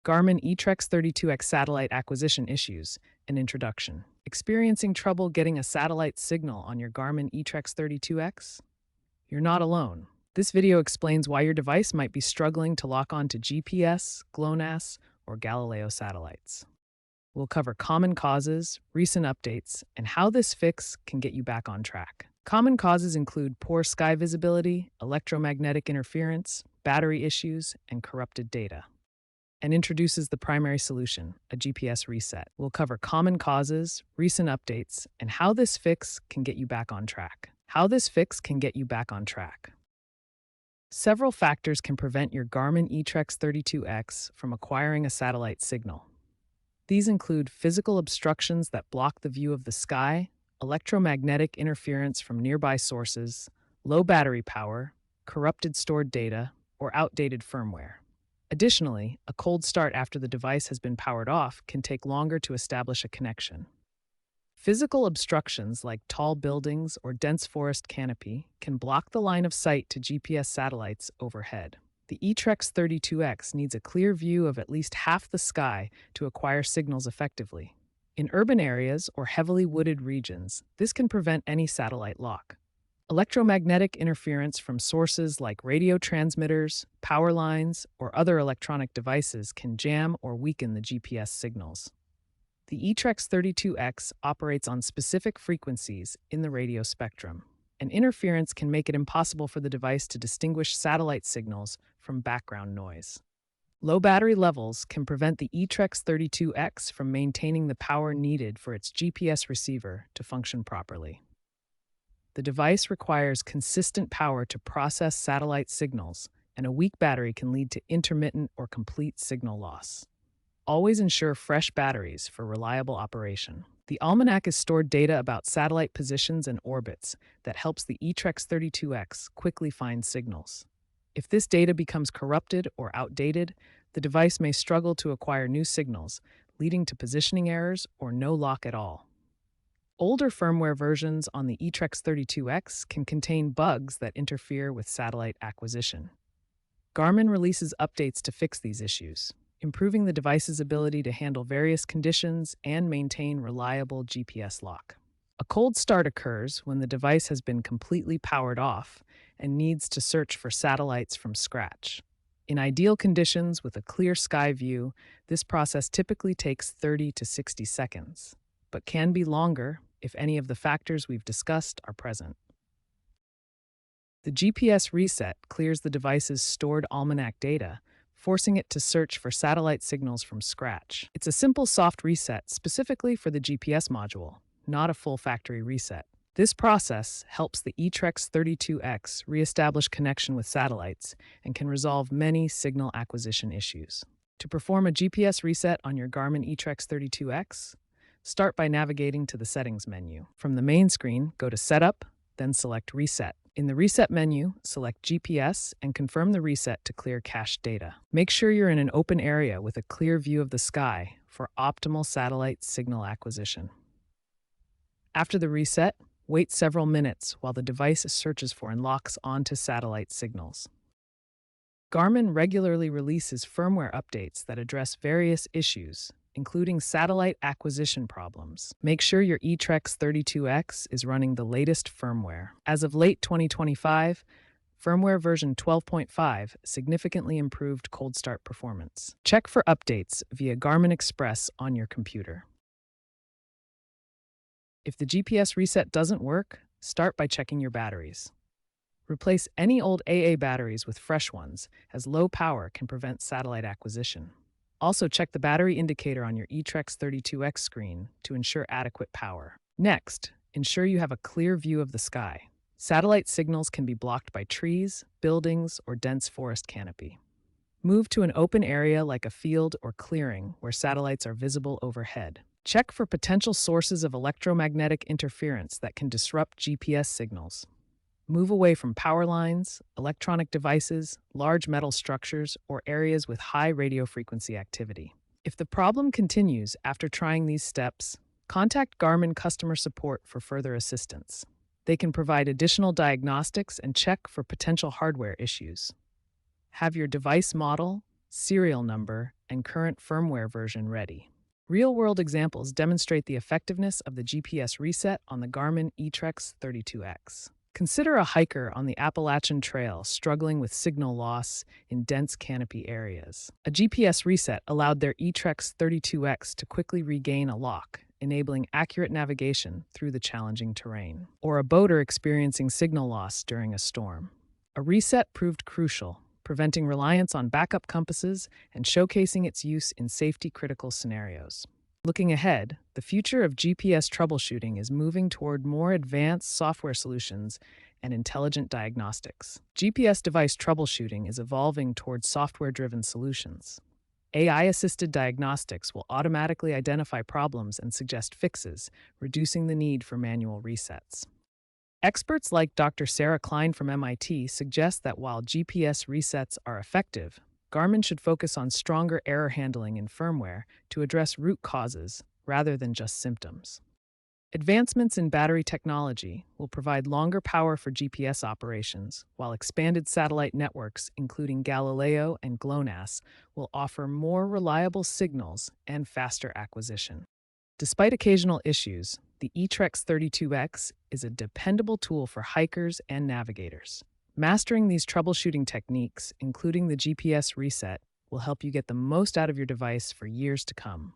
Garmin eTrex 32x satellite acquisition issues, an introduction. Experiencing trouble getting a satellite signal on your Garmin eTrex 32x? You're not alone. This video explains why your device might be struggling to lock on to GPS, GLONASS, or Galileo satellites. We'll cover common causes, recent updates, and how this fix can get you back on track. Common causes include poor sky visibility, electromagnetic interference, battery issues, and corrupted data. And introduces the primary solution, a GPS reset. We'll cover common causes, recent updates, and how this fix can get you back on track. Several factors can prevent your Garmin eTrex 32x from acquiring a satellite signal. These include physical obstructions that block the view of the sky, electromagnetic interference from nearby sources, low battery power, corrupted stored data, or outdated firmware. Additionally, a cold start after the device has been powered off can take longer to establish a connection. Physical obstructions like tall buildings or dense forest canopy can block the line of sight to GPS satellites overhead. The eTrex 32x needs a clear view of at least half the sky to acquire signals effectively. In urban areas or heavily wooded regions, this can prevent any satellite lock. Electromagnetic interference from sources like radio transmitters, power lines, or other electronic devices can jam or weaken the GPS signals. The eTrex 32x operates on specific frequencies in the radio spectrum, and interference can make it impossible for the device to distinguish satellite signals from background noise. Low battery levels can prevent the eTrex 32x from maintaining the power needed for its GPS receiver to function properly. The device requires consistent power to process satellite signals, and a weak battery can lead to intermittent or complete signal loss. Always ensure fresh batteries for reliable operation. The almanac is stored data about satellite positions and orbits that helps the eTrex 32x quickly find signals. If this data becomes corrupted or outdated, the device may struggle to acquire new signals, leading to positioning errors or no lock at all. Older firmware versions on the eTrex 32x can contain bugs that interfere with satellite acquisition. Garmin releases updates to fix these issues, improving the device's ability to handle various conditions and maintain reliable GPS lock. A cold start occurs when the device has been completely powered off and needs to search for satellites from scratch. In ideal conditions with a clear sky view, this process typically takes 30 to 60 seconds, but can be longer if any of the factors we've discussed are present. The GPS reset clears the device's stored almanac data, forcing it to search for satellite signals from scratch. It's a simple soft reset specifically for the GPS module, not a full factory reset. This process helps the eTrex 32x reestablish connection with satellites and can resolve many signal acquisition issues. To perform a GPS reset on your Garmin eTrex 32x, start by navigating to the Settings menu. From the main screen, go to Setup, then select Reset. In the Reset menu, select GPS and confirm the reset to clear cached data. Make sure you're in an open area with a clear view of the sky for optimal satellite signal acquisition. After the reset, wait several minutes while the device searches for and locks onto satellite signals. Garmin regularly releases firmware updates that address various issues, including satellite acquisition problems. Make sure your eTrex 32x is running the latest firmware. As of late 2025, firmware version 12.5 significantly improved cold start performance. Check for updates via Garmin Express on your computer. If the GPS reset doesn't work, start by checking your batteries. Replace any old AA batteries with fresh ones, as low power can prevent satellite acquisition. Also, check the battery indicator on your eTrex 32x screen to ensure adequate power. Next, ensure you have a clear view of the sky. Satellite signals can be blocked by trees, buildings, or dense forest canopy. Move to an open area like a field or clearing where satellites are visible overhead. Check for potential sources of electromagnetic interference that can disrupt GPS signals. Move away from power lines, electronic devices, large metal structures, or areas with high radio frequency activity. If the problem continues after trying these steps, contact Garmin customer support for further assistance. They can provide additional diagnostics and check for potential hardware issues. Have your device model, serial number, and current firmware version ready. Real-world examples demonstrate the effectiveness of the GPS reset on the Garmin eTrex 32x. Consider a hiker on the Appalachian Trail struggling with signal loss in dense canopy areas. A GPS reset allowed their eTrex 32x to quickly regain a lock, enabling accurate navigation through the challenging terrain. Or a boater experiencing signal loss during a storm. A reset proved crucial, preventing reliance on backup compasses and showcasing its use in safety-critical scenarios. Looking ahead, the future of GPS troubleshooting is moving toward more advanced software solutions and intelligent diagnostics. GPS device troubleshooting is evolving towards software-driven solutions. AI-assisted diagnostics will automatically identify problems and suggest fixes, reducing the need for manual resets. Experts like Dr. Sarah Klein from MIT suggest that while GPS resets are effective, Garmin should focus on stronger error handling in firmware to address root causes rather than just symptoms. Advancements in battery technology will provide longer power for GPS operations, while expanded satellite networks, including Galileo and GLONASS, will offer more reliable signals and faster acquisition. Despite occasional issues, the eTrex 32x is a dependable tool for hikers and navigators. Mastering these troubleshooting techniques, including the GPS reset, will help you get the most out of your device for years to come.